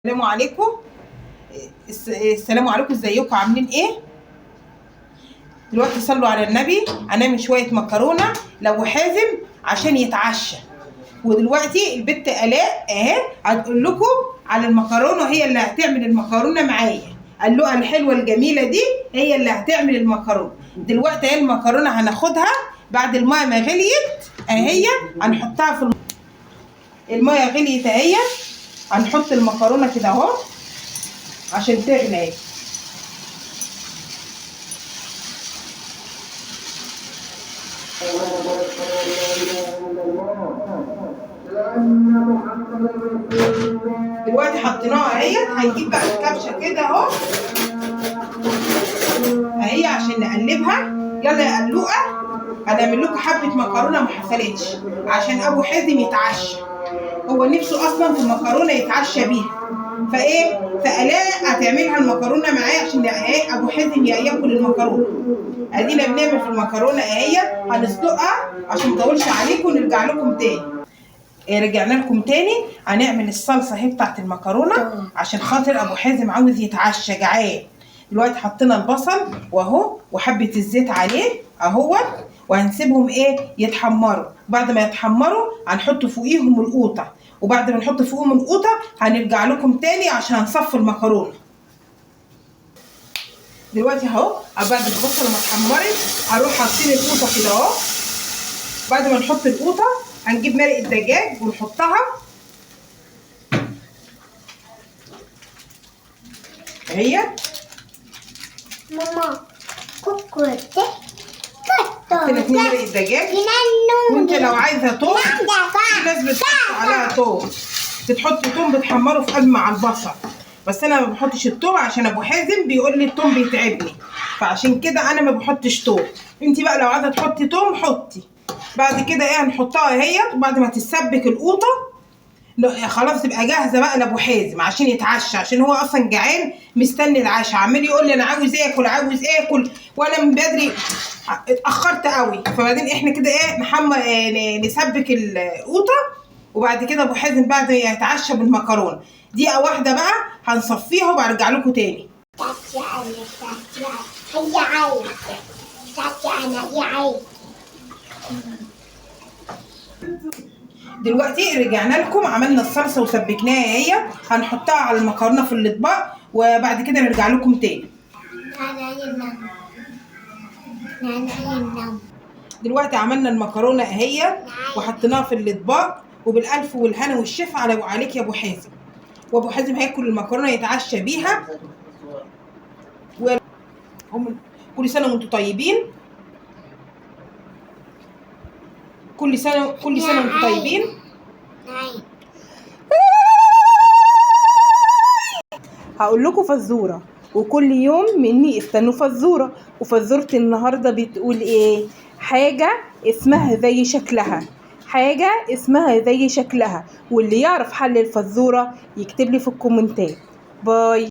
السلام عليكم. السلام عليكم، ازيكم عاملين ايه؟ دلوقتي صلوا على النبي. هنعمل شويه مكرونه لو حازم عشان يتعشى. ودلوقتي البت الاء اهي هتقول لكم على المكرونه، هي اللي هتعمل المكرونه معايا. اللقه الحلوه الجميله دي هي اللي هتعمل المكرونه. دلوقتي اهي المكرونه هناخدها بعد الميه ما غليت اهي، هنحطها في الميه غليت اهي. هنحط المكرونه كده اهو عشان تغلي. دلوقتي حطيناها اهي، هنجيب بقى الكبشه كده اهو اهي عشان نقلبها. يلا يا قلوقه، هنعمل لكم حبه مكرونه ما حصلتش عشان ابو حازم يتعشى. هو نفسه اصلا في المكرونه يتعشى بيها، فآلاء هتعملها المكرونه معايا عشان ايه ابو حازم ياكل المكرونه. ادينا بنعمل في المكرونه اهي، هنسلقها عشان ما اطولش عليكم ونرجع لكم تاني. رجعنا لكم تاني. هنعمل الصلصه اهي بتاعت المكرونه عشان خاطر ابو حازم عاوز يتعشى جعان. دلوقتي حطينا البصل واهو وحبه الزيت عليه اهو، وهنسيبهم ايه يتحمروا. بعد ما يتحمروا هنحط فوقيهم القوطه، وبعد ما نحط فوقهم القوطه هنرجع لكم تاني عشان هنصفي المكرونه. دلوقتي اهو بعد البصله ما اتحمرت هنروح حاطين القوطه كده اهو. بعد ما نحط القوطه هنجيب مرق الدجاج ونحطها اهي. ماما كوكوتي حطينا 2 مرق الدجاج. وانت لو عايزه توم، في ناس بتحط عليها توم، بتحط توم بتحمره في قلب مع البصل، بس انا ما بحطش التوم عشان ابو حازم بيقول لي التوم بيتعبني، فعشان كده انا ما بحطش توم. انت بقى لو عايزه تحطي توم حطي. بعد كده ايه هنحطها اهي، وبعد ما تتسبك القوطه خلاص تبقى جاهزه بقى لابو حازم عشان يتعشى، عشان هو اصلا جعان مستني العشاء، عمال يقول لي انا عاوز اكل عاوز اكل، وانا من بدري اتاخرت قوي. فبعدين احنا كده ايه نسبك القوطه، وبعد كده ابو حازم بعد يتعشى بالمكرونه. دقيقه واحده بقى هنصفيها وبرجع لكم تاني. دلوقتي رجعنا لكم، عملنا الصلصه وسبكناها اهي، هنحطها على المكرونه في الاطباق وبعد كده نرجع لكم تاني. دلوقتي عملنا المكرونه اهي وحطيناها في الاطباق، وبالالف والهنا والشفا عليك يا ابو حازم. وابو حازم هياكل المكرونه يتعشى بيها. كل سنه وانتم طيبين. كل سنه وانتم طيبين. هقول لكم فزوره، وكل يوم مني استنوا فزوره. وفزوره النهارده بتقول ايه؟ حاجه اسمها زي شكلها، حاجه اسمها زي شكلها. واللي يعرف حل الفزوره يكتب لي في الكومنتات. باي.